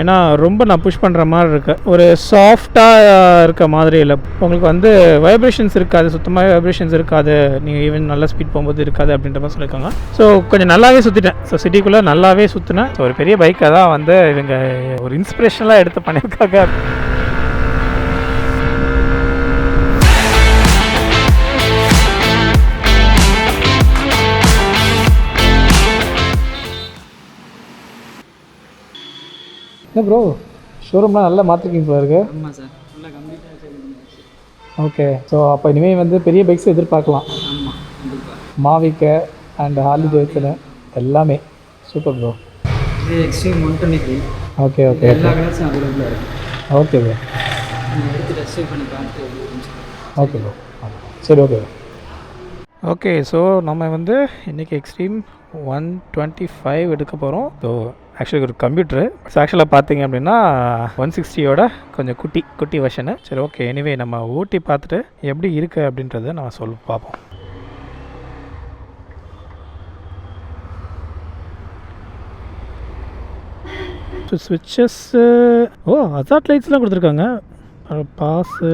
ஏன்னா ரொம்ப நான் புஷ் பண்ணுற மாதிரி இருக்குது. ஒரு சாஃப்டாக இருக்க மாதிரி இல்லை. உங்களுக்கு வந்து வைப்ரேஷன்ஸ் இருக்காது, சுத்தமாக வைப்ரேஷன்ஸ் இருக்காது. நீங்கள் ஈவன் நல்ல ஸ்பீட் போகும்போது இருக்காது அப்படின்ற மாதிரி சொல்லியிருக்காங்க. ஸோ கொஞ்சம் நல்லாவே சுற்றிட்டேன். ஸோ சிட்டிக்குள்ளே நல்லாவே சுற்றினேன். ஸோ ஒரு பெரிய பைக்கை தான் வந்து இவங்க ஒரு இன்ஸ்பிரேஷனலாக எடுத்து பண்ணியிருக்காங்க. ப்ரோ ஷோரூம்லாம் நல்லா மாற்றிருக்கீங்க போல இருக்கு. ஆமாம் சார், நல்லா கம்ப்ளீட்டாக. ஓகே, ஸோ அப்போ இனிமேல் வந்து பெரிய பைக்ஸ் எதிர்பார்க்கலாம். ஆமாம், கண்டிப்பாக. மாவிக்க அண்ட் ஹார்லி டேவிட்சன் எல்லாமே சூப்பர் ப்ரோ. இது எக்ஸ்ட்ரீம் 123. ஓகே ஓகே, எல்லா கலர்ஸும் அவைலபிளாக இருக்குது. ஓகே ப்ரோ, நீங்கள் எடுத்து டெஸ்ட் பண்ணி பார்த்து. ஓகே ப்ரோ, சரி ஓகே. ஓகே, ஸோ நம்ம வந்து இன்றைக்கி எக்ஸ்ட்ரீம் 125 எடுக்க போகிறோம். ஸோ ஆக்சுவலி ஒரு கம்ப்யூட்ரு. ஸோ ஆக்சுவலாக பார்த்தீங்க அப்படின்னா 160யோட கொஞ்சம் குட்டி வெர்ஷனு. சரி ஓகே, எனிவே நம்ம ஓட்டி பார்த்துட்டு எப்படி இருக்குது அப்படின்றத நம்ம பார்ப்போம். ஸோ ஸ்விட்சஸ்ஸு அசாட் லைட்ஸ்லாம் கொடுத்துருக்காங்க. பாஸு,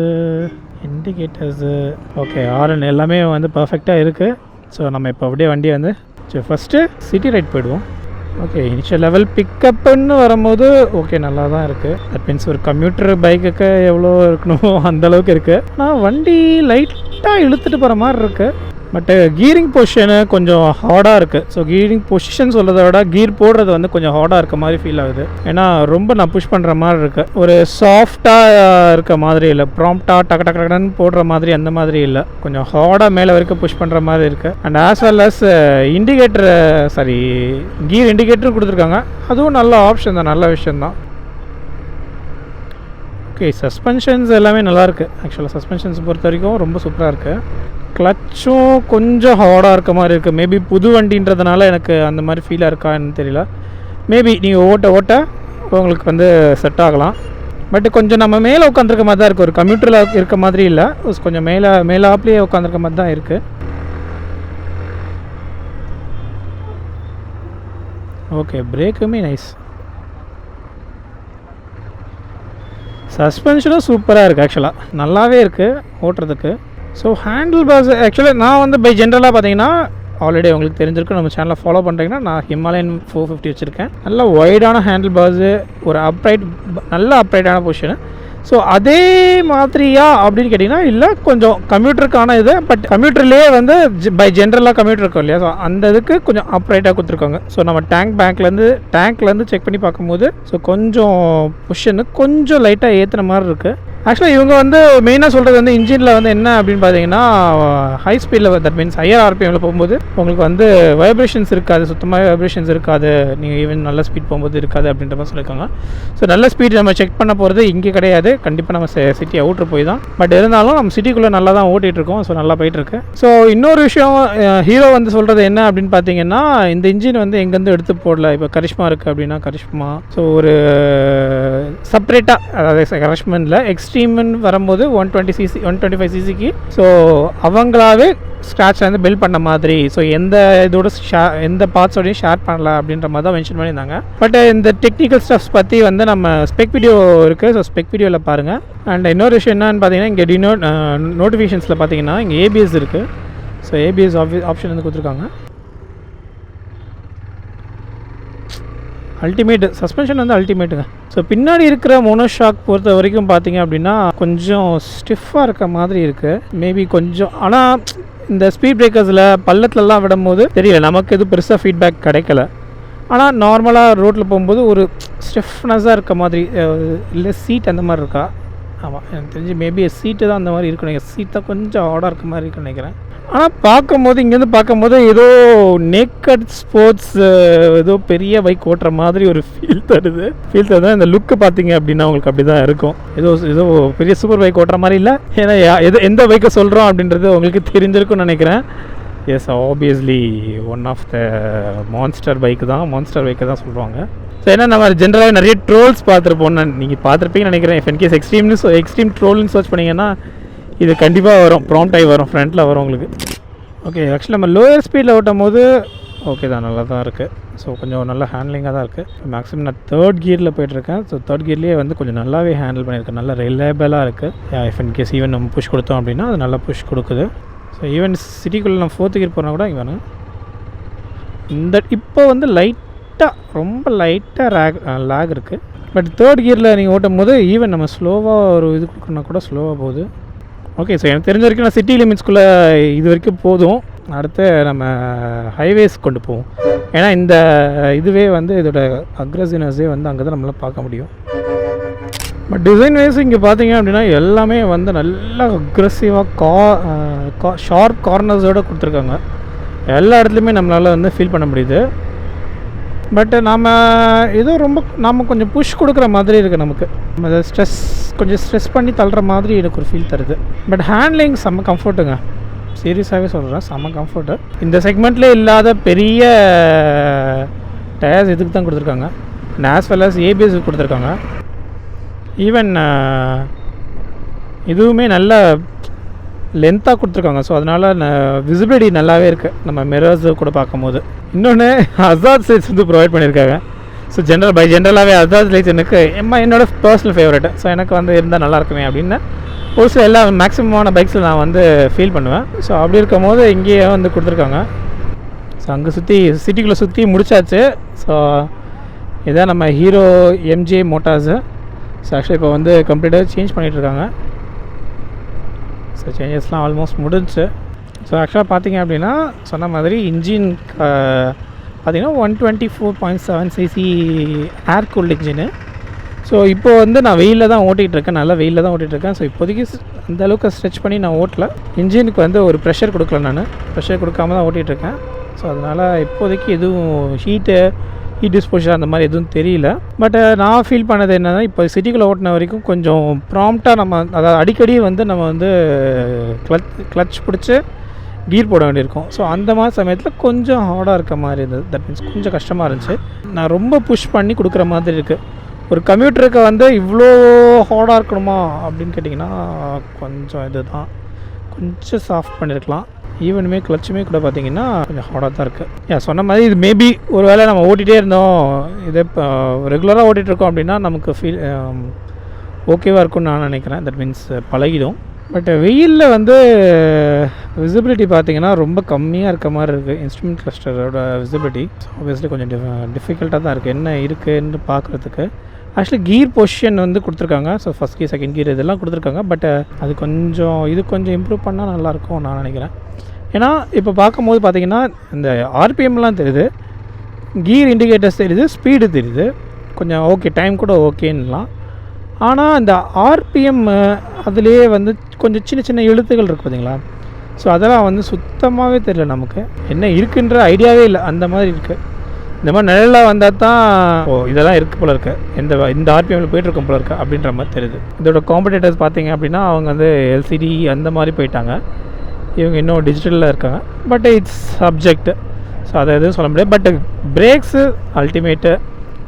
இண்டிகேட்டர்ஸு, ஓகே ஆர்என் எல்லாமே வந்து பர்ஃபெக்டாக இருக்குது. ஸோ நம்ம இப்போ அப்படியே வண்டியை வந்து சரி ஃபஸ்ட்டு சிட்டி ரைட் போயிடுவோம். ஓகே, இனிஷியல் லெவல் பிக்கப்புன்னு வரும்போது ஓகே நல்லா தான் இருக்குது. தட் மீன்ஸ் ஒரு கம்ப்யூட்டர் பைக்குக்கு எவ்வளோ இருக்கணுமோ அந்தளவுக்கு இருக்குது. ஆனால் வண்டி லைட்டாக இழுத்துட்டு போகிற மாதிரி இருக்குது. பட்டு கீரிங் பொசிஷனு கொஞ்சம் ஹார்டாக இருக்குது. ஸோ கீரிங் பொசிஷன் சொல்கிறத விட கீர் போடுறது வந்து கொஞ்சம் ஹார்டாக இருக்க மாதிரி ஃபீல் ஆகுது. ஏன்னா ரொம்ப நான் புஷ் பண்ணுற மாதிரி இருக்குது. ஒரு சாஃப்டாக இருக்க மாதிரி இல்லை, ப்ராம்ப்டாக டக்கு டக்குன்னு போடுற மாதிரி அந்த மாதிரி இல்லை. கொஞ்சம் ஹார்டாக மேலே வரைக்கும் புஷ் பண்ணுற மாதிரி இருக்குது. அண்ட் ஆஸ் வெல் அஸ் கீர் இண்டிகேட்டரும் கொடுத்துருக்காங்க. அதுவும் நல்ல ஆப்ஷன் தான், நல்ல விஷயந்தான். ஓகே, சஸ்பென்ஷன்ஸ் எல்லாமே நல்லாயிருக்கு. ஆக்சுவலாக சஸ்பென்ஷன்ஸ் பொறுத்த வரைக்கும் ரொம்ப சூப்பராக இருக்குது. கிளச்சும் கொஞ்சம் ஹார்டாக இருக்க மாதிரி இருக்குது. மேபி புது வண்டின்றதுனால எனக்கு அந்த மாதிரி ஃபீலாக இருக்கான்னு தெரியல. மேபி நீங்கள் ஓட்ட உங்களுக்கு வந்து செட் ஆகலாம். பட் கொஞ்சம் நம்ம மேலே உட்காந்துருக்க மாதிரி தான் இருக்குது. ஒரு கம்ப்யூட்டரில் இருக்க மாதிரி இல்லை, கொஞ்சம் மேலாப்லேயே உட்காந்துருக்க மாதிரி தான் இருக்குது. Okay, பிரேக்குமே nice. சஸ்பென்ஷனும் சூப்பராக இருக்குது. ஆக்சுவலாக நல்லாவே இருக்குது ஓட்டுறதுக்கு. ஸோ ஹேண்டில் பார்ஸ் ஆக்சுவலாக நான் வந்து பை ஜென்ரலாக பார்த்தீங்கன்னா ஆல்ரெடி உங்களுக்கு தெரிஞ்சிருக்கு. நம்ம சேனலை ஃபாலோ பண்ணுறீங்கன்னா நான் ஹிமாலயன் 450 வச்சுருக்கேன். நல்ல ஒய்டான ஹேண்டில் பார்ஸு, ஒரு நல்ல அப்ரைட்டான பொசிஷனு. ஸோ அதே மாதிரியா அப்படின்னு கேட்டிங்கன்னா இல்லை, கொஞ்சம் கம்ப்யூட்டருக்கான இது. பட் கம்ப்யூட்டர்லேயே வந்து பை ஜென்ரலாக கம்ப்யூட்டர் இருக்கும் இல்லையா, ஸோ அந்த இதுக்கு கொஞ்சம் அப்ரைட்டாக கொடுத்துருக்காங்க. ஸோ நம்ம டேங்க்லேருந்து செக் பண்ணி பார்க்கும்போது ஸோ கொஞ்சம் பொசிஷனு கொஞ்சம் லைட்டாக ஏற்றுன மாதிரி இருக்குது. ஆக்சுவலாக இவங்க வந்து மெயினாக சொல்கிறது வந்து இன்ஜினில் வந்து என்ன அப்படின்னு பார்த்தீங்கன்னா ஹை ஸ்பீடில், தட் மீன்ஸ் ஹையர் ஆர்பிஎம்மில் போகும்போது உங்களுக்கு வந்து வைப்ரேஷன்ஸ் இருக்காது, சுத்தமாக வைப்ரேஷன்ஸ் இருக்காது. நீங்கள் ஈவன் நல்ல ஸ்பீட் போகும்போது இருக்காது அப்படின்ற மாதிரி சொல்லியிருக்காங்க. ஸோ நல்ல ஸ்பீட் நம்ம செக் பண்ண போகிறது இங்கே கிடையாது. கண்டிப்பாக நம்ம சிட்டி அவுட்ரு போய் தான். பட் இருந்தாலும் நம்ம சிட்டிக்குள்ளே நல்லா தான் ஓட்டிகிட்ருக்கோம். ஸோ நல்லா போயிட்டுருக்கு. ஸோ இன்னொரு விஷயம் ஹீரோ வந்து சொல்கிறது என்ன அப்படின்னு பார்த்தீங்கன்னா, இந்த இன்ஜின் வந்து எங்கேருந்து எடுத்து போடல. இப்போ கரிஷ்மா இருக்குது அப்படின்னா கரிஷ்மா, ஸோ ஒரு செப்பரேட்டாக, அதாவது கரிஷ்மனில் எக்ஸ்ட்ரீம்னு வரும்போது 125 சிசிக்கு ஸோ அவங்களாவே ஸ்க்ராட்ச் வந்து பில்ட் பண்ண மாதிரி. ஸோ எந்த பார்ட்ஸோடையும் ஷேர் பண்ணல அப்படின்ற மாதிரி தான் மென்ஷன் பண்ணியிருந்தாங்க. பட் இந்த டெக்னிக்கல் ஸ்டஃப்ஸ் பற்றி வந்து நம்ம ஸ்பெக் வீடியோ இருக்குது. ஸோ ஸ்பெக் வீடியோவில் பாருங்கள். அண்ட் இன்னொரு விஷயம் என்னன்னு பார்த்தீங்கன்னா, இங்கே நோட்டிஃபிகேஷன்ஸில் பார்த்தீங்கன்னா இங்கே ஏபிஎஸ் இருக்குது. ஸோ ஏபிஎஸ் ஆப்ஷன் வந்து கொடுத்துருக்காங்க. அல்டிமேட் சஸ்பென்ஷன் வந்து அல்டிமேட்டுங்க. ஸோ பின்னாடி இருக்கிற மோனோஷாக் பொறுத்த வரைக்கும் பார்த்தீங்க அப்படின்னா கொஞ்சம் ஸ்டிஃபாக இருக்க மாதிரி இருக்குது. மேபி கொஞ்சம், ஆனால் இந்த ஸ்பீட் பிரேக்கர்ஸில் பள்ளத்துலலாம் விடும்போது தெரியல, நமக்கு எதுவும் பெருசாக ஃபீட்பேக் கிடைக்கல. ஆனால் நார்மலாக ரோட்டில் போகும்போது ஒரு ஸ்டிஃப்னஸாக இருக்க மாதிரி, இல்லை சீட் அந்த மாதிரி இருக்கா? ஆமாம், எனக்கு தெரிஞ்சு மேபி சீட்டு தான் அந்த மாதிரி இருக்கணும். சீட் தான் கொஞ்சம் ஆடாக இருக்க மாதிரி இருக்குன்னு நினைக்கிறேன். ஆனால் பார்க்கும்போது இங்கேருந்து பார்க்கும்போது ஏதோ நேக்கட் ஸ்போர்ட்ஸ் ஏதோ பெரிய பைக் ஓட்டுற மாதிரி ஒரு ஃபீல் தருது. இந்த லுக்கு பார்த்தீங்க அப்படின்னா உங்களுக்கு அப்படி தான் இருக்கும். ஏதோ பெரிய சூப்பர் பைக் ஓட்டுற மாதிரி இல்லை. ஏன்னா எந்த பைக்கை சொல்கிறோம் அப்படின்றது உங்களுக்கு தெரிஞ்சிருக்குன்னு நினைக்கிறேன். Yes, obviously one of the monster bike தான் சொல்லுவாங்க. ஸோ ஏன்னா நம்ம ஜென்ரலாக நிறைய ட்ரோல்ஸ் பார்த்துருப்போம். நீங்கள் பார்த்துருப்பீங்கன்னு நினைக்கிறேன். இன்கேஸ் எக்ஸ்ட்ரீம் ட்ரோல்னு சர்ச் பண்ணிங்கன்னா இது கண்டிப்பாக வரும், ப்ராம்ப்ட் ஆகி வரும், ஃப்ரண்ட்டில் வரும் உங்களுக்கு. ஓகே, ஆக்சுவலி நம்ம லோயர் ஸ்பீடில் ஓட்டும் போது ஓகே தான், நல்லா தான் இருக்குது. ஸோ கொஞ்சம் நல்ல ஹேண்ட்லிங்காக தான் இருக்குது. மேக்ஸிமம் நான் 3rd கியரில் போயிட்டுருக்கேன். ஸோ 3rd கியர்லேயே வந்து கொஞ்சம் நல்லாவே ஹேண்டில் பண்ணியிருக்கேன். நல்லா ரிலையபிளாக இருக்குது. இஃப் இன் கேஸ் ஈவன் நம்ம புஷ் கொடுத்தோம் அப்படின்னா அது நல்லா புஷ் கொடுக்குது. ஸோ ஈவன் சிட்டிக்குள்ளே நம்ம 4th கியர் போனால் கூட இங்கே வேணும். இந்த இப்போ வந்து ரொம்ப லைட்டாக லேக் இருக்குது. பட் 3rd கியரில் நீங்கள் ஓட்டும் போது ஈவன் நம்ம ஸ்லோவாக ஒரு இது கொடுக்கணுன்னா கூட ஸ்லோவாக போகுது. ஓகே, ஸோ எனக்கு தெரிஞ்ச வரைக்கும் நான் சிட்டி லிமிட்ஸ்குள்ளே இது வரைக்கும் போதும். அடுத்து நம்ம ஹைவேஸ் கொண்டு போவோம். ஏன்னா இந்த இதுவே வந்து இதோட அக்ரெசிவ்னஸே வந்து அங்கே தான் நம்மளால் பார்க்க முடியும். பட் டிசைன் வைஸ் இங்கே பார்த்தீங்க அப்படின்னா எல்லாமே வந்து நல்லா அக்ரெசிவாக ஷார்ப் கார்னர்ஸோடு கொடுத்துருக்காங்க. எல்லா இடத்துலையுமே நம்மளால் வந்து ஃபீல் பண்ண முடியுது. பட் நம்ம கொஞ்சம் புஷ் கொடுக்குற மாதிரி இருக்குது. நமக்கு அதை கொஞ்சம் ஸ்ட்ரெஸ் பண்ணி தள்ளுற மாதிரி எனக்கு ஒரு ஃபீல் தருது. பட் ஹேண்ட்லிங் செம்ம கம்ஃபர்ட்டுங்க, சீரியஸாகவே சொல்கிறேன், செம்ம கம்ஃபர்ட்டு. இந்த செக்மெண்ட்லேயே இல்லாத பெரிய டயர்ஸ் இதுக்கு தான் கொடுத்துருக்காங்க. ஆஸ் வெல் அஸ் ஏபிஎஸ் கொடுத்துருக்காங்க. ஈவன் இதுவுமே நல்ல லென்த்தாக கொடுத்துருக்காங்க. ஸோ அதனால் விசிபிலிட்டி நல்லாவே இருக்குது நம்ம மிரர்ஸ் கூட பார்க்கும்போது. இன்னொன்று அசாத் லைட்ஸ் வந்து ப்ரொவைட் பண்ணியிருக்காங்க. ஸோ ஜென்ரலாகவே அசாத் லைட்ஸ் எனக்கு என்னோட பர்சனல் ஃபேவரட். ஸோ எனக்கு வந்து இருந்தால் நல்லாயிருக்குமே அப்படின்னு ஒரு சில எல்லா மேக்ஸிமமான பைக்ஸில் நான் வந்து ஃபீல் பண்ணுவேன். ஸோ அப்படி இருக்கும் போது இங்கேயே வந்து கொடுத்துருக்காங்க. ஸோ அங்கே சிட்டிக்குள்ளே சுற்றி முடிச்சாச்சு. ஸோ இதான் நம்ம hero MJ motors. So actually இப்போ வந்து கம்ப்ளீட்டாக சேஞ்ச் பண்ணிகிட்ருக்காங்க. ஸோ சேஞ்சஸ்லாம் ஆல்மோஸ்ட் முடிஞ்சு. ஸோ ஆக்சுவலாக பார்த்தீங்க அப்படின்னா சொன்ன மாதிரி இன்ஜின் பார்த்திங்கன்னா 124.7 cc ஏர் கூல்டு இன்ஜினு. ஸோ இப்போது வந்து நான் வெயிலில் தான் ஓட்டிகிட்ருக்கேன், நல்லா வெயிலில் தான் ஓட்டிகிட்ருக்கேன். ஸோ இப்போதைக்கு அந்தளவுக்கு ஸ்ட்ரெச் பண்ணி நான் ஓட்டல. இன்ஜினுக்கு வந்து ஒரு ப்ரெஷர் கொடுக்கல, நான் ப்ரெஷர் கொடுக்காம தான் ஓட்டிகிட்ருக்கேன். ஸோ அதனால் இப்போதைக்கு எதுவும் ஹீட் டிஸ்போஷன் அந்த மாதிரி எதுவும் தெரியல. பட் நான் ஃபீல் பண்ணது என்னென்னா, இப்போ சிட்டிக்குள்ளே ஓட்டின வரைக்கும் கொஞ்சம் ப்ராம்ப்டாக நம்ம அதாவது அடிக்கடி வந்து நம்ம வந்து கிளச் பிடிச்சி கீர் போட வேண்டியிருக்கும். ஸோ அந்த மாதிரி சமயத்தில் கொஞ்சம் ஹார்டாக இருக்க மாதிரி இருந்தது. தட் மீன்ஸ் கொஞ்சம் கஷ்டமாக இருந்துச்சு. நான் ரொம்ப புஷ் பண்ணி கொடுக்குற மாதிரி இருக்குது. ஒரு கம்ப்யூட்டருக்கு வந்து இவ்வளோ ஹார்டாக இருக்கணுமா அப்படின்னு கேட்டிங்கன்னா கொஞ்சம் இது தான், கொஞ்சம் சாஃப்ட் பண்ணியிருக்கலாம். ஈவனுமே கிளச்சுமே கூட பார்த்திங்கன்னா கொஞ்சம் ஹார்டாக தான் இருக்குது. சொன்ன மாதிரி இது மேபி ஒரு வேளை நம்ம ஓட்டிகிட்டே இருந்தோம், இதே இப்போ ரெகுலராக ஓட்டிகிட்ருக்கோம் அப்படின்னா நமக்கு ஃபீல் ஓகேவாக இருக்கும்னு நான் நினைக்கிறேன். That means பழகிடும். பட் வெயிலில் வந்து விசிபிலிட்டி பார்த்திங்கன்னா ரொம்ப கம்மியாக இருக்க மாதிரி இருக்குது. இன்ஸ்ட்ருமெண்ட் கிளஸ்டரோட விசிபிலிட்டி ஆப்வியஸ்லி கொஞ்சம் டிஃபிகல்ட்டாக தான் இருக்குது என்ன இருக்குதுன்னு பார்க்குறதுக்கு. ஆக்சுவலி கீர் பொசிஷன் வந்து கொடுத்துருக்காங்க. ஸோ ஃபஸ்ட் கீர், செகண்ட் கீர் இதெல்லாம் கொடுத்துருக்காங்க. பட் அது கொஞ்சம் இம்ப்ரூவ் பண்ணால் நல்லாயிருக்கும் நான் நினைக்கிறேன். ஏன்னா இப்போ பார்க்கும்போது பார்த்திங்கன்னா இந்த ஆர்பிஎம்லாம் தெரியுது, கீர் இண்டிகேட்டர்ஸ் தெரியுது, ஸ்பீடு தெரியுது, கொஞ்சம் ஓகே, டைம் கூட ஓகேன்னலாம். ஆனால் இந்த ஆர்பிஎம் அதுலேயே வந்து கொஞ்சம் சின்ன சின்ன எழுத்துக்கள் இருக்குது பார்த்தீங்களா. ஸோ அதெல்லாம் வந்து சுத்தமாகவே தெரியல, நமக்கு என்ன இருக்குன்ற ஐடியாவே இல்லை, அந்த மாதிரி இருக்குது. இந்த மாதிரி நிழலாக வந்தால் தான் இதெல்லாம் இருக்குது போல இருக்குது, இந்த ஆர்பிஎம்மில் போய்ட்டுருக்கோம் போல இருக்குது அப்படின்ற மாதிரி தெரியுது. இதோட காம்படேட்டர்ஸ் பார்த்திங்க அப்படின்னா அவங்க வந்து எல்சிடி அந்த மாதிரி போயிட்டாங்க, இவங்க இன்னும் டிஜிட்டலில் இருக்காங்க. பட் இட்ஸ் சப்ஜெக்ட், ஸோ அதை எதுவும் சொல்ல முடியாது. But brakes ultimate.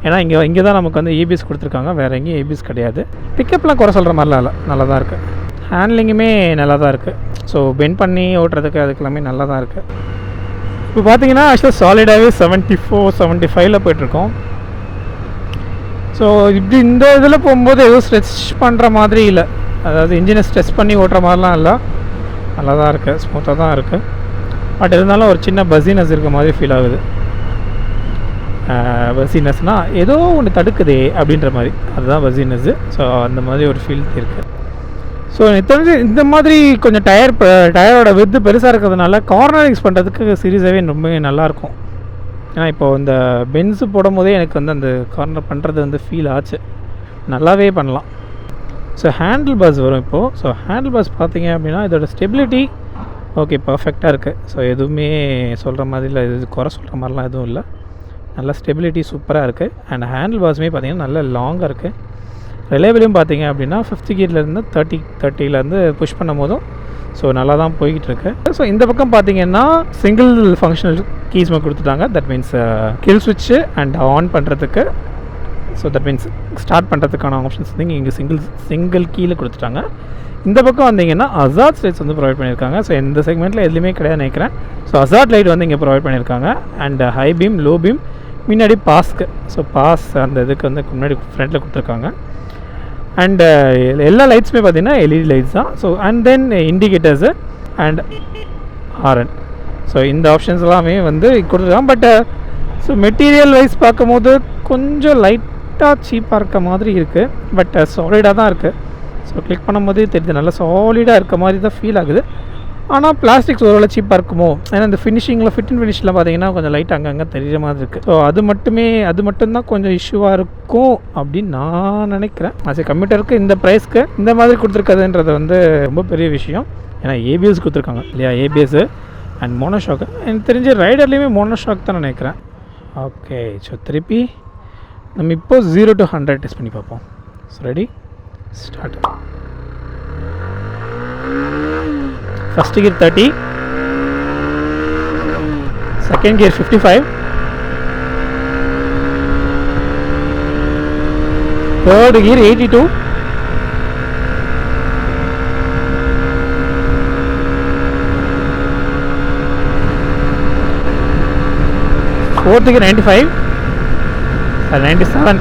ஏன்னா இங்கே தான் நமக்கு வந்து ஏபிஎஸ் கொடுத்துருக்காங்க, வேறு எங்கேயும் ஏபிஎஸ் கிடையாது. பிக்கப்லாம் குறை சொல்கிற மாதிரிலாம் இல்லை, நல்லா தான் இருக்குது. ஹேண்ட்லிங்குமே நல்லா தான் இருக்குது. ஸோ பெண்ட் பண்ணி ஓட்டுறதுக்கு அதுக்கெல்லாமே நல்லா தான் இருக்குது. இப்போ பார்த்தீங்கன்னா ஆக்சுவலாக சாலிடாகவே 74-75 போய்ட்டுருக்கோம். ஸோ இப்படி இந்த இதில் போகும்போது எதுவும் ஸ்ட்ரெச் பண்ணுற மாதிரி இல்லை, அதாவது இன்ஜினை ஸ்ட்ரெச் பண்ணி ஓட்டுற மாதிரிலாம் இல்லை, நல்லா தான் இருக்குது, ஸ்மூத்தாக தான் இருக்குது. பட் இருந்தாலும் ஒரு சின்ன பஸினஸ் இருக்க மாதிரி ஃபீல் ஆகுது. பஸினஸ்னால் ஏதோ ஒன்று தடுக்குதே அப்படின்ற மாதிரி, அதுதான் பஸினஸ்ஸு. ஸோ அந்த மாதிரி ஒரு ஃபீல் இருக்குது. ஸோ எனக்கு தெரிஞ்சு இந்த மாதிரி கொஞ்சம் டயரோட வித்து பெருசாக இருக்கிறதுனால கார்னரிங்ஸ் பண்ணுறதுக்கு சீரியஸாகவே ரொம்பவே நல்லாயிருக்கும். ஏன்னா இப்போது இந்த பென்ஸு போடும் போதே எனக்கு வந்து அந்த கார்னர் பண்ணுறது வந்து ஃபீல் ஆச்சு, நல்லாவே பண்ணலாம். ஸோ ஹேண்டில் பாஸ் வரும் இப்போது. ஸோ ஹேண்டில் பாஸ் பார்த்தீங்க அப்படின்னா இதோட ஸ்டெபிலிட்டி ஓகே பர்ஃபெக்டாக இருக்குது. ஸோ எதுவுமே சொல்கிற மாதிரி இல்லை, இது குறை சொல்கிற மாதிரிலாம் எதுவும் இல்லை, நல்ல ஸ்டெபிலிட்டி சூப்பராக இருக்குது. அண்ட் ஹேண்டில் பாஸுமே பார்த்திங்கன்னா நல்ல லாங்காக இருக்குது. ரிலேபிளும் பார்த்திங்க அப்படின்னா 5th கியர்லேருந்து 30 புஷ் பண்ணும் போதும் ஸோ நல்லா தான் போய்கிட்டு இருக்கு. ஸோ இந்த பக்கம் பார்த்திங்கன்னா சிங்கிள் ஃபங்க்ஷனல் கீஸ்மே கொடுத்துட்டாங்க. தட் மீன்ஸ் கில் ஸ்விட்ச்சு அண்ட் ஆன் பண்ணுறதுக்கு ஸோ தட் மீன்ஸ் ஸ்டார்ட் பண்ணுறதுக்கான ஆப்ஷன்ஸ் வந்து இங்கே சிங்கிள் கீழே கொடுத்துட்டாங்க. இந்த பக்கம் வந்தீங்கன்னா அசார்ட் லைட்ஸ் வந்து ப்ரொவைட் பண்ணியிருக்காங்க. ஸோ இந்த செக்மெண்ட்டில் எதுலேயுமே கிடையாது நினைக்கிறேன். ஸோ அசார்ட் லைட் வந்து இங்கே ப்ரொவைட் பண்ணியிருக்காங்க. And high beam, low beam, முன்னாடி பாஸ்க்கு, ஸோ பாஸ் அந்த இதுக்கு வந்து முன்னாடி ஃப்ரண்ட்டில் கொடுத்துருக்காங்க. அண்ட் எல்லா லைட்ஸுமே பார்த்தீங்கன்னா எல்இடி லைட்ஸ் தான். So and then indicators and horn. So இந்த ஆப்ஷன்ஸ் எல்லாமே வந்து கொடுத்துருக்காங்க. பட் ஸோ மெட்டீரியல் வைஸ் பார்க்கும்போது கொஞ்சம் லைட்டாக சீப்பாக இருக்க மாதிரி இருக்குது. பட் சாலிடாக தான் இருக்குது. ஸோ கிளிக் பண்ணும்போது தெரியுது நல்லா சாலிடாக இருக்க மாதிரி தான் ஃபீல் ஆகுது. ஆனால் பிளாஸ்டிக்ஸ் ஓரளவு சீப்பாக இருக்குமோ, ஏன்னா இந்த ஃபினிஷிங்கில் ஃபிட் அண்ட் ஃபினிஷில் பார்த்தீங்கன்னா கொஞ்சம் லைட் அங்கங்கே தெரிகிற மாதிரி இருக்குது. ஸோ அது மட்டும்தான் கொஞ்சம் இஷ்யூவாக இருக்கும் அப்படின்னு நான் நினைக்கிறேன். அது கம்ப்யூட்டருக்கு இந்த ப்ரைஸ்க்கு இந்த மாதிரி கொடுத்துருக்காதுன்றது வந்து ரொம்ப பெரிய விஷயம். ஏன்னா ஏபிஎஸ் கொடுத்துருக்காங்க இல்லையா, ஏபிஎஸ் அண்ட் மோனோஷாக். எனக்கு தெரிஞ்ச ரைடர்லேயுமே மோனோஷாக் தான் நினைக்கிறேன். ஓகே, ஸோ திருப்பி நம்ம இப்போ 0 to 100 டெஸ்ட் பண்ணி பார்ப்போம். So ready, start. First gear 30, second gear 55, third gear 82, fourth gear 95 or 97,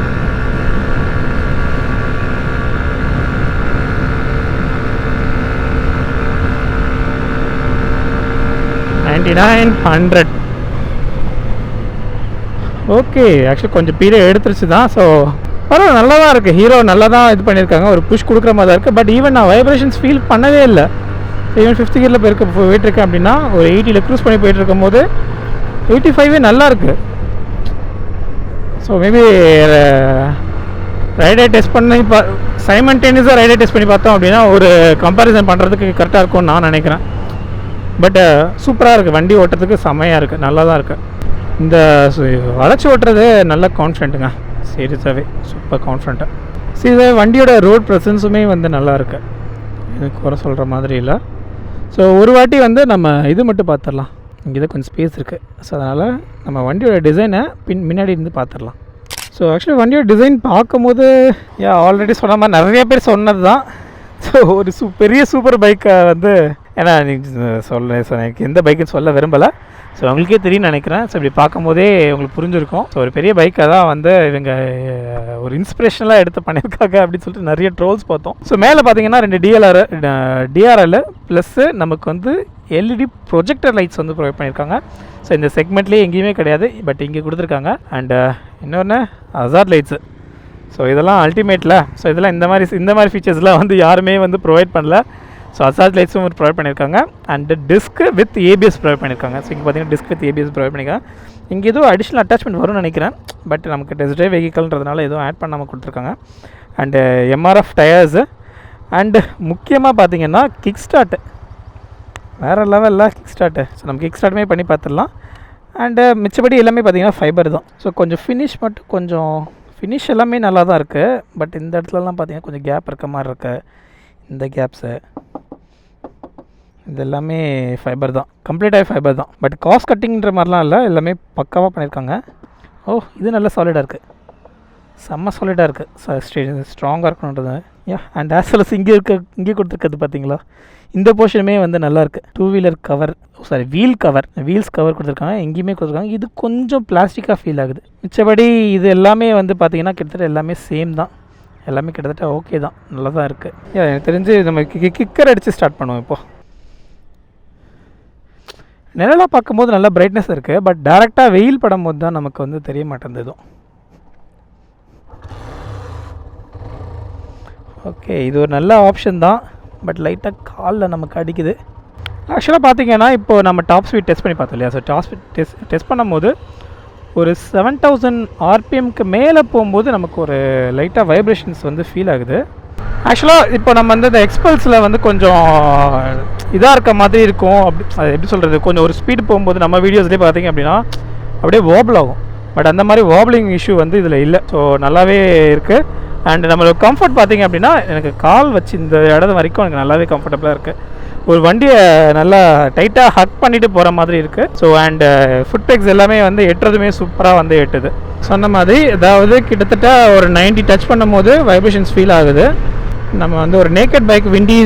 okay. Actually கொஞ்சம் பீரியட் எடுத்துருச்சு தான். ஸோ பரவாயில்ல, நல்லா தான் இருக்குது. ஹீரோ நல்லா தான் இது பண்ணியிருக்காங்க, ஒரு புஷ் கொடுக்குற மாதிரி தான் இருக்குது. பட் ஈவன் நான் வைப்ரேஷன்ஸ் ஃபீல் பண்ணவே இல்லை. ஈவன் 5th கியரில் போயிட்டுருக்கேன் அப்படின்னா ஒரு 80 க்ரூஸ் பண்ணி போயிட்டு இருக்கும் போது 85 நல்லா இருக்குது. ஸோ மேபி ரைடை டெஸ்ட் பண்ணி சைமல்டேனியஸாக ரைடை டெஸ்ட் பண்ணி பார்த்தோம் அப்படின்னா ஒரு கம்பேரிசன் பண்ணுறதுக்கு கரெக்டாக இருக்கும்னு நான் நினைக்கிறேன். பட் சூப்பராக இருக்குது, வண்டி ஓட்டுறதுக்கு செம்மையாக இருக்குது, நல்லா தான் இருக்குது. இந்த வளைச்சி ஓட்டுறது நல்ல கான்ஃபிடென்ட்டுங்க, சீரியஸாகவே சூப்பர் கான்ஃபிடென்ட்டு. சரி, வண்டியோட ரோட் ப்ரெசன்ஸுமே வந்து நல்லா இருக்குது, எனக்கு குறை சொல்கிற மாதிரி இல்லை. ஸோ ஒரு வாட்டி வந்து நம்ம இது மட்டும் பார்த்துடலாம். இங்கே தான் கொஞ்சம் ஸ்பேஸ் இருக்குது. ஸோ அதனால் நம்ம வண்டியோட டிசைனை முன்னாடி இருந்து பார்த்துடலாம். ஸோ ஆக்சுவலி வண்டியோட டிசைன் பார்க்கும்போது ஆல்ரெடி சொன்ன மாதிரி நிறைய பேர் சொன்னது தான். ஸோ ஒரு பெரிய சூப்பர் பைக்கை வந்து, ஏன்னா எனக்கு எந்த பைக்குன்னு சொல்ல விரும்பலை. ஸோ உங்களுக்கே தெரியும்னு நினைக்கிறேன். ஸோ இப்படி பார்க்கும்போதே உங்களுக்கு புரிஞ்சிருக்கும். ஸோ ஒரு பெரிய பைக்கை தான் வந்து இவங்க ஒரு இன்ஸ்பிரேஷனலாக எடுத்து பண்ணியிருக்காங்க அப்படின்னு சொல்லிட்டு நிறைய ட்ரோல்ஸ் பார்த்தோம். ஸோ மேலே பார்த்தீங்கன்னா 2 டிஆர்எல் ப்ளஸ்ஸு நமக்கு வந்து எல்இடி ப்ரொஜெக்டர் லைட்ஸ் வந்து ப்ரொவைட் பண்ணியிருக்காங்க. ஸோ இந்த செக்மெண்ட்லேயே எங்கேயுமே கிடையாது, பட் இங்கே கொடுத்துருக்காங்க. அண்டு இன்னொன்று அசார்ட் லைட்ஸு. ஸோ இதெல்லாம் அல்டிமேட்டில். ஸோ இதெல்லாம் இந்த மாதிரி ஃபீச்சர்ஸ்லாம் வந்து யாருமே வந்து ப்ரொவைட் பண்ணல. ஸோ அசார்ட் லைட்ஸும் ப்ரொவைட் பண்ணியிருக்காங்க. And disc with ABS provide பண்ணியிருக்காங்க. ஸோ இங்கே பார்த்தீங்கன்னா டிஸ்க் வித் ஏபிஎஸ் ப்ரொவைட் பண்ணியிருக்காங்க. இங்கே எதுவும் அடிஷ்னல் அட்டாச்மெண்ட் வரும்னு நினைக்கிறேன், பட் நமக்கு டெஸ்ட் ட்ரைவ் வெஹிக்கல்ன்றதுனால எதுவும் ஆட் பண்ணாமல் கொடுத்துருக்காங்க. And MRF tyres. அண்டு முக்கியமாக பார்த்தீங்கன்னா கிக் ஸ்டார்ட்டு வேறு லெவலில் கிக் ஸ்டார்ட்டு. ஸோ நம்ம கிக் ஸ்டார்ட்டுமே பண்ணி பார்த்துடலாம். அண்டு மிச்சப்படி எல்லாமே பார்த்தீங்கன்னா ஃபைபர் தான். ஸோ கொஞ்சம் ஃபினிஷ் எல்லாமே நல்லா தான் இருக்குது. பட் இந்த இடத்துலலாம் பார்த்தீங்கன்னா கொஞ்சம் கேப் இருக்க மாதிரி இருக்குது. இந்த கேப்ஸு இது எல்லாமே ஃபைபர் தான், கம்ப்ளீட்டாகவே ஃபைபர் தான். பட் காஸ்ட் கட்டிங்கிற மாதிரிலாம் இல்லை, எல்லாமே பக்காவாக பண்ணியிருக்காங்க. இது நல்ல சாலிடாக இருக்குது, செம்ம சாலிடாக இருக்குது, ஸ்ட்ராங்காக இருக்கணுன்றது. அண்ட் ஆஸ் வெல் அஸ் இங்கே கொடுத்துருக்கிறது பார்த்தீங்களா, இந்த போர்ஷனுமே வந்து நல்லாயிருக்கு. 2 வீலர் கவர், வீல்ஸ் கவர் கொடுத்துருக்காங்க, எங்கேயுமே கொடுத்துருக்காங்க. இது கொஞ்சம் பிளாஸ்டிக்காக ஃபீல் ஆகுது. மிச்சபடி இது எல்லாமே வந்து பார்த்திங்கன்னா கிட்டத்தட்ட எல்லாமே சேம் தான், எல்லாமே கிட்டத்தட்ட ஓகே தான், நல்லா தான் இருக்குது. எனக்கு தெரிஞ்சு நம்ம கிக்கர் அடித்து ஸ்டார்ட் பண்ணுவோம். இப்போது நிழலாக பார்க்கும்போது நல்லா பிரைட்னஸ் இருக்குது, பட் டேரெக்டாக வெயில் படும்போது தான் நமக்கு வந்து தெரிய மாட்டேங்குது. ஓகே, இது ஒரு நல்ல ஆப்ஷன் தான், பட் லைட்டாக காலில் நமக்கு அடிக்குது. ஆக்சுவலாக பார்த்தீங்கன்னா இப்போது நம்ம டாப் ஸ்பீட் டெஸ்ட் பண்ணி பார்த்தோம் இல்லையா. ஸோ டாப் ஸ்பீட் டெஸ்ட் பண்ணும்போது ஒரு 7000 ஆர்பிஎம்க்கு மேலே போகும்போது நமக்கு ஒரு லைட்டாக வைப்ரேஷன்ஸ் வந்து ஃபீல் ஆகுது. ஆக்சுவலாக இப்போ நம்ம வந்து இந்த எக்ஸ்பல்ஸில் வந்து கொஞ்சம் இதாக இருக்க மாதிரி இருக்கும். அது எப்படி சொல்கிறது, கொஞ்சம் ஒரு ஸ்பீடு போகும்போது நம்ம வீடியோஸ்லேயே பார்த்தீங்க அப்படின்னா அப்படியே வாபிள் ஆகும். பட் அந்த மாதிரி வாபிளிங் இஷ்யூ வந்து இதில் இல்லை. ஸோ நல்லாவே இருக்குது. அண்ட் நம்மளோட கம்ஃபர்ட் பார்த்திங்க அப்படின்னா எனக்கு கால் வச்சு இந்த இடம் வரைக்கும் எனக்கு நல்லாவே கம்ஃபர்டபுளாக இருக்குது. ஒரு வண்டியை நல்லா டைட்டாக ஹக் பண்ணிட்டு போகிற மாதிரி இருக்குது. ஸோ அண்ட் ஃபுட் பெக்ஸ் எல்லாமே வந்து எட்டுறதுமே சூப்பராக வந்து எட்டுது. சொன்ன மாதிரி அதாவது கிட்டத்தட்ட ஒரு 90 டச் பண்ணும் போது வைப்ரேஷன்ஸ் ஃபீல் ஆகுது. நம்ம வந்து ஒரு நேக்கட் பைக் விண்டி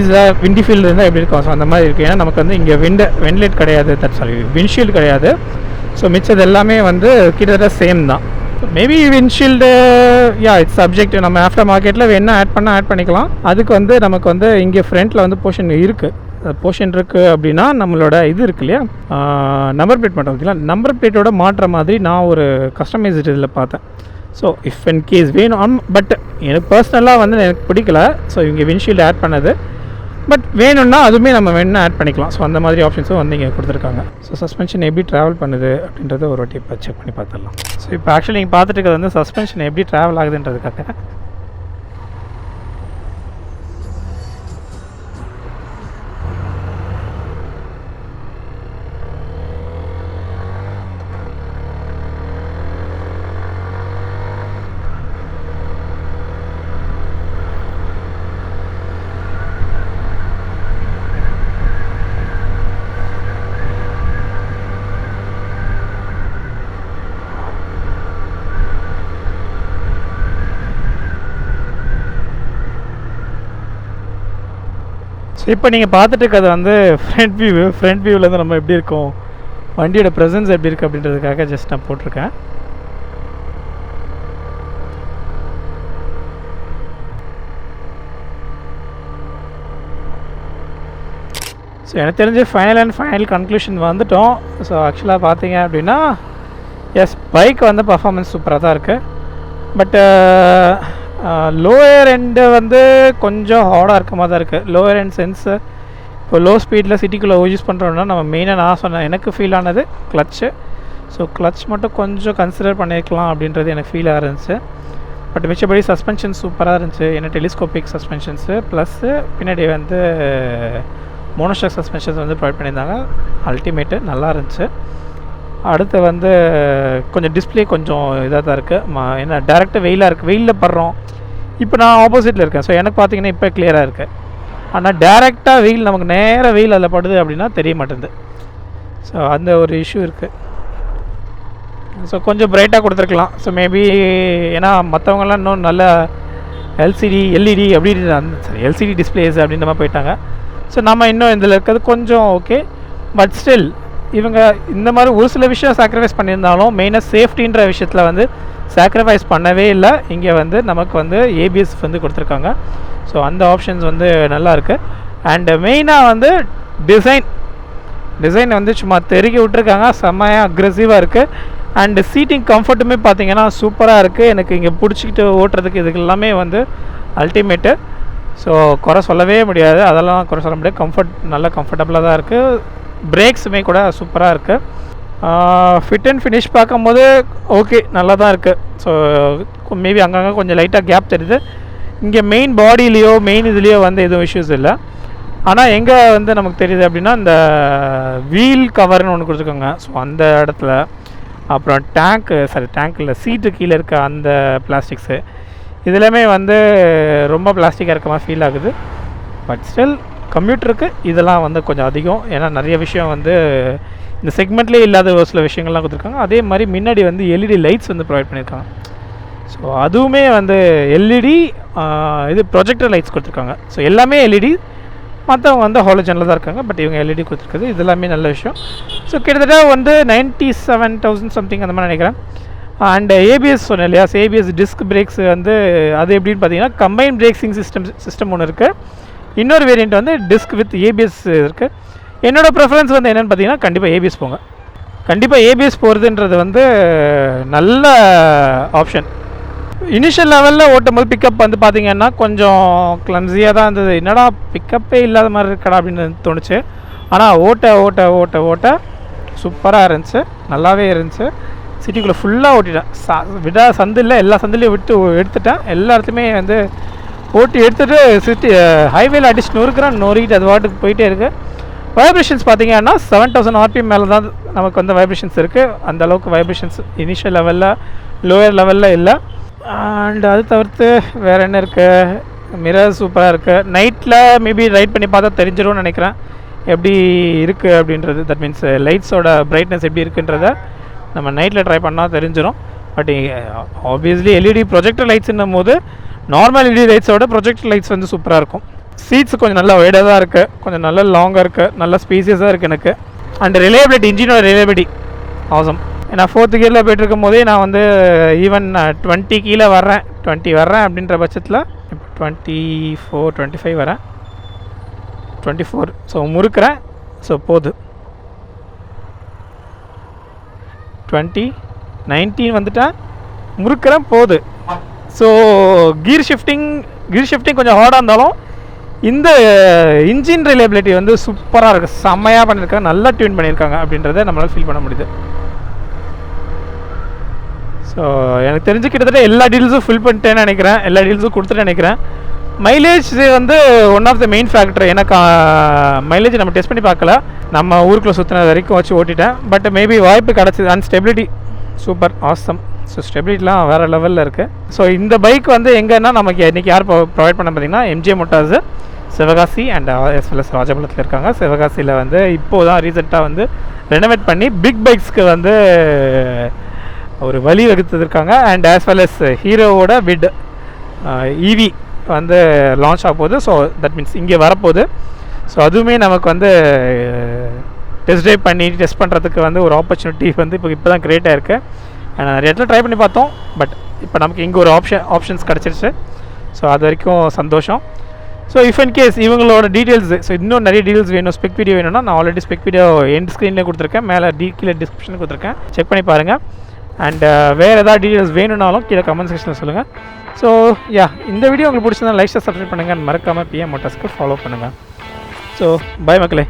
ஃபீல்டு இருந்தால் எப்படி இருக்கும், ஸோ அந்த மாதிரி இருக்குது. ஏன்னா நமக்கு வந்து இங்கே வென்டிலேட் கிடையாது, விண்ட்ஷீல்டு கிடையாது. ஸோ மிச்சது எல்லாமே வந்து கிட்டத்தட்ட சேம் தான். Maybe windshield it's subject. நம்ம ஆஃப்டர் மார்க்கெட்டில் என்ன ஆட் பண்ணிக்கலாம். அதுக்கு வந்து நமக்கு வந்து இங்கே ஃப்ரண்ட்டில் வந்து போர்ஷன் இருக்குது அப்படின்னா நம்மளோட இது இருக்கு இல்லையா, நம்பர் பிளேட் மட்டும் ஓகேங்களா. நம்பர் பிளேட்டோட மாற்ற மாதிரி நான் ஒரு கஸ்டமைஸ்டு இதில் பார்த்தேன். ஸோ இஃப் இன் கேஸ் வேணும், பட் எனக்கு பர்சனலாக வந்து எனக்கு பிடிக்கல. ஸோ இங்கே விண்ட்ஷீல்டு ஆட் பண்ணது, பட் வேணும்னா அதுவுமே நம்ம வேணும்னா ஆட் பண்ணிக்கலாம். ஸோ அந்த மாதிரி ஆப்ஷன்ஸும் வந்து இங்கே கொடுத்துருக்காங்க. ஸோ சஸ்பென்ஷன் எப்படி ட்ராவல் பண்ணுது அப்படின்றத ஒரு வாட்டி இப்போ செக் பண்ணி பார்த்துடலாம். ஸோ இப்போ ஆக்சுவலி நீங்கள் பார்த்துட்டு இருக்கிறது வந்து சஸ்பென்ஷன் எப்படி ட்ராவல் ஆகுதுன்றதுக்காக. இப்போ நீங்கள் பார்த்துட்டு இருக்கிறது வந்து ஃப்ரண்ட் வியூவிலேருந்து நம்ம எப்படி இருக்கும், வண்டியோட ப்ரெசன்ஸ் எப்படி இருக்குது அப்படின்றதுக்காக ஜஸ்ட் நான் போட்டிருக்கேன். ஸோ எனக்கு தெரிஞ்சு ஃபைனல் கன்க்ளூஷன் வந்துட்டோம். ஸோ ஆக்சுவலாக பார்த்தீங்க அப்படின்னா பைக் வந்து பர்ஃபார்மன்ஸ் சூப்பராக தான் இருக்குது. பட்டு லோயர் எண்டு வந்து கொஞ்சம் ஹார்டாக இருக்க மாதிரி தான் இருக்குது. லோயர் எண்ட் சென்ஸு இப்போ லோ ஸ்பீடில் சிட்டிக்குள்ளே யூஸ் பண்ணுறோன்னா நம்ம மெயினாக நான் சொன்னேன் எனக்கு ஃபீல் ஆனது கிளச்சு. ஸோ கிளச் மட்டும் கொஞ்சம் கன்சிடர் பண்ணியிருக்கலாம் அப்படின்றது எனக்கு ஃபீல் ஆகிருந்துச்சு. பட் மிச்சபடி சஸ்பென்ஷன் சூப்பராக இருந்துச்சு. ஏன்னா டெலிஸ்கோபிக் சஸ்பென்ஷன்ஸு ப்ளஸ்ஸு பின்னாடி வந்து மோனோஷாக் சஸ்பென்ஷன்ஸ் வந்து ப்ரொவைட் பண்ணியிருந்தாங்க. அல்டிமேட்டு நல்லா இருந்துச்சு. அடுத்து வந்து கொஞ்சம் டிஸ்பிளே கொஞ்சம் இதாக தான் இருக்குது. ஏன்னா டேரெக்டாக வெயிலில் படுறோம். இப்போ நான் ஆப்போசிட்டில் இருக்கேன். ஸோ எனக்கு பார்த்தீங்கன்னா இப்போ கிளியராக இருக்குது. ஆனால் டேரெக்டாக வெயில் நமக்கு நேராக வெயில் அதில் படுது அப்படின்னா தெரிய மாட்டேங்குது. ஸோ அந்த ஒரு இஷ்யூ இருக்குது. ஸோ கொஞ்சம் பிரைட்டாக கொடுத்துருக்கலாம். ஸோ மேபி ஏன்னா மற்றவங்களாம் இன்னும் நல்ல எல்இடி எல்சிடி டிஸ்பிளேஸ் அப்படின்ற மாதிரி போயிட்டாங்க. ஸோ நம்ம இன்னும் இதில் இருக்கிறது கொஞ்சம் ஓகே. பட் ஸ்டில் இவங்க இந்த மாதிரி ஒரு சில விஷயம் சாக்ரிஃபைஸ் பண்ணியிருந்தாலும் மெயினாக சேஃப்டின்ற விஷயத்தில் வந்து சாக்ரிஃபைஸ் பண்ணவே இல்லை. இங்கே வந்து நமக்கு வந்து ஏபிஎஸ் வந்து கொடுத்துருக்காங்க. ஸோ அந்த ஆப்ஷன்ஸ் வந்து நல்லாயிருக்கு. அண்டு மெயினாக வந்து டிசைன் வந்து சும்மா தெருக்கி விட்டுருக்காங்க. செம்மையாக அக்ரெசிவாக இருக்குது. அண்டு சீட்டிங் கம்ஃபர்ட்டுமே பார்த்திங்கன்னா சூப்பராக இருக்குது. எனக்கு இங்கே பிடிச்சிக்கிட்டு ஓட்டுறதுக்கு இதுக்கு எல்லாமே வந்து அல்டிமேட்டு. ஸோ குறை சொல்லவே முடியாது, அதெல்லாம் குறை சொல்ல முடியாது. நல்ல கம்ஃபர்டபுளாக தான் இருக்குது. பிரேக்ஸுமே கூட சூப்பராக இருக்குது. ஃபிட் அண்ட் ஃபினிஷ் பார்க்கும்போது ஓகே நல்லா தான் இருக்குது. ஸோ மேபி அங்கங்கே கொஞ்சம் லைட்டாக கேப் தெரியுது. இங்கே மெயின் பாடியிலையோ இதுலேயோ வந்து எதுவும் இஷ்யூஸ் இல்லை. ஆனால் எங்கே வந்து நமக்கு தெரியுது அப்படின்னா இந்த வீல் கவர்னு ஒன்று கொடுத்துருக்காங்க. ஸோ அந்த இடத்துல அப்புறம் டேங்க் இல்லை சீட்டு கீழே இருக்க அந்த பிளாஸ்டிக்ஸு இதெல்லாமே வந்து ரொம்ப பிளாஸ்டிக்காக இருக்க மாதிரி ஃபீல் ஆகுது. பட் ஸ்டில் கம்ப்யூட்டருக்கு இதெல்லாம் வந்து கொஞ்சம் அதிகம். ஏன்னா நிறைய விஷயம் வந்து இந்த செக்மெண்ட்லேயே இல்லாத ஒரு சில விஷயங்கள்லாம் கொடுத்துருக்காங்க. அதே மாதிரி முன்னாடி வந்து எல்இடி லைட்ஸ் வந்து ப்ரொவைட் பண்ணியிருக்காங்க. ஸோ அதுவுமே வந்து எல்இடி இது ப்ரொஜெக்டர் லைட்ஸ் கொடுத்துருக்காங்க. ஸோ எல்லாமே எல்இடி, மற்றவங்க வந்து ஹாலோஜனில் தான் இருக்காங்க. பட் இவங்க எல்இடி கொடுத்துருக்குது. இது எல்லாமே நல்ல விஷயம். ஸோ கிட்டத்தட்ட வந்து 97,000 சம்திங் அந்த மாதிரி நினைக்கிறேன். அண்ட் ஏபிஎஸ் சொன்னேன் இல்லையா, ஏபிஎஸ் டிஸ்க் பிரேக்ஸ் வந்து அது எப்படின்னு பார்த்தீங்கன்னா கம்பைன் பிரேக்கிங் சிஸ்டம் ஒன்று இருக்குது. இன்னொரு வேரியண்ட் வந்து டிஸ்க் வித் ஏபிஎஸ் இருக்குது. என்னோடய ப்ரிஃபரன்ஸ் வந்து என்னென்னு பார்த்தீங்கன்னா கண்டிப்பாக ஏபிஎஸ் போங்க. கண்டிப்பாக ஏபிஎஸ் போகிறதுன்றது வந்து நல்ல ஆப்ஷன். இனிஷியல் லெவலில் ஓட்டும் போது பிக்கப் வந்து பார்த்திங்கன்னா கொஞ்சம் கிளம்ஸியாக தான் இருந்தது. என்னடா பிக்கப்பே இல்லாத மாதிரி இருக்கடா அப்படின்னு தோணுச்சு. ஆனால் ஓட்ட சூப்பராக இருந்துச்சு, நல்லாவே இருந்துச்சு. சிட்டிக்குள்ளே ஃபுல்லாக ஓட்டிட்டேன். சந்து இல்லை, எல்லா சந்துலேயும் எடுத்துட்டேன். எல்லா இடத்துலையுமே வந்து ஓட்டி எடுத்துகிட்டு சிட்டி ஹைவேல அடிச்சு நொறுக்கிட்டு அது வாட்டுக்கு போயிட்டே இருக்குது. வைப்ரேஷன்ஸ் பார்த்திங்கன்னா 7,000 RPM மேலே தான் நமக்கு வந்து வைப்ரேஷன்ஸ் இருக்குது. அந்த அளவுக்கு வைப்ரேஷன்ஸ் இனிஷியல் லெவலில் லோயர் லெவலில் இல்லை. அண்ட் அது தவிர்த்து வேறு என்ன இருக்குது, மிரர் சூப்பராக இருக்குது. நைட்டில் மேபி ரைட் பண்ணி பார்த்தா தெரிஞ்சிடும்னு நினைக்கிறேன். எப்படி இருக்குது அப்படின்றது, தட் மீன்ஸ் லைட்ஸோட பிரைட்னஸ் எப்படி இருக்குன்றத நம்ம நைட்டில் ட்ரை பண்ணால் தெரிஞ்சிடும். பட் ஆப்வியஸ்லி எல்இடி ப்ரொஜெக்டர் லைட்ஸ்ன்னும் போது நார்மல் எல்இடி லைட்ஸோட ப்ரொஜெக்டர் லைட்ஸ் வந்து சூப்பராக இருக்கும். சீட்ஸ் கொஞ்சம் நல்லா வைடாக தான் இருக்குது, கொஞ்சம் நல்லா லாங்காக இருக்குது, நல்லா ஸ்பேசியஸாக இருக்குது எனக்கு. அண்ட் ரிலையபிலிட்டி, இன்ஜினோட ரிலையபிலிட்டி ஆசம். நான் 4th கியரில் போய்ட்டுருக்கும் போதே நான் வந்து ஈவன் 20 கீழே வர்றேன், 20 வர்றேன் அப்படின்ற பட்சத்தில் இப்போ 24 25 வரேன், 24. ஸோ முறுக்கிறேன். ஸோ போகுது 20 19 வந்துட்டேன், முறுக்கிறேன், போகுது. ஸோ கீர் ஷிஃப்டிங் கொஞ்சம் ஹார்டாக இருந்தாலும் இந்த இன்ஜின் ரிலையபிலிட்டி வந்து சூப்பராக இருக்குது, செம்மையாக பண்ணியிருக்காங்க, நல்லா டியூன் பண்ணியிருக்காங்க அப்படின்றத நம்மளால் ஃபீல் பண்ண முடியுது. ஸோ எனக்கு தெரிஞ்சு கிட்டத்தட்ட எல்லா டீல்ஸும் ஃபில் பண்ணிட்டேன்னு நினைக்கிறேன், எல்லா டீல்ஸும் கொடுத்துட்டு நினைக்கிறேன். மைலேஜ் வந்து one of the main factor. எனக்கு மைலேஜ் நம்ம டெஸ்ட் பண்ணி பார்க்கல, நம்ம ஊருக்குள்ளே சுற்றின வரைக்கும் வச்சு ஓட்டிட்டேன். பட் மேபி வாய்ப்பு கிடச்சிது. And stability super awesome. So ஸ்டெபிலிட்டிலாம் வேறு லெவலில் இருக்குது. ஸோ இந்த பைக் வந்து எங்கன்னா நமக்கு இன்றைக்கி யார் ப்ரொவைட் பண்ண பார்த்தீங்கன்னா MJ Motors, Sivakasi and as well as ராஜபாளத்தில் இருக்காங்க. சிவகாசியில் வந்து இப்போது தான் ரீசெண்டாக வந்து ரெனோவேட் பண்ணி பிக் பைக்ஸ்க்கு வந்து ஒரு வழி வகுத்துருக்காங்க. அண்ட் ஆஸ் வெல் எஸ் ஹீரோவோட விட் ஈவி வந்து லான்ச் ஆக போகுது. ஸோ தட் மீன்ஸ் இங்கே வரப்போகுது. ஸோ அதுவுமே நமக்கு வந்து டெஸ்ட் ட்ரைவ் பண்ணி டெஸ்ட் பண்ணுறதுக்கு வந்து ஒரு ஆப்பர்ச்சுனிட்டி வந்து இப்போ தான் க்ரியேட் ஆகிருக்கு. நிறைய இடத்துல ட்ரை பண்ணி பார்த்தோம், பட் இப்போ நமக்கு இங்கே ஒரு ஆப்ஷன்ஸ் கிடச்சிருச்சு. ஸோ அது வரைக்கும் சந்தோஷம். ஸோ இஃப் இன் கேஸ் இவங்களோட டீட்டெயில்ஸ், ஸோ இன்னும் நிறைய டீட்டெயில்ஸ் வேணும், ஸ்பெக் வீடியோ வேணும்னா நான் ஆல்ரெடி ஸ்பெக் வீடியோ எண்ட் ஸ்க்ரீன்லேயே கொடுத்துருக்கேன், மேலே கீழே டிஸ்கிரிப்ஷனில் கொடுத்துருக்கேன், செக் பண்ணி பாருங்கள். அண்ட் வேறு ஏதாவது டீட்டெயில்ஸ் வேணும்னாலும் கீழே கமெண்ட் செக்ஷனில் சொல்லுங்கள். ஸோ இந்த வீடியோ உங்களுக்கு பிடிச்சிருந்தா லைக் சப்ஸ்கிரைப் பண்ணுங்கள், மறக்காமல் பிஎம் மோட்டார்ஸ்க்கு ஃபாலோ பண்ணுங்கள். ஸோ பை மக்களே.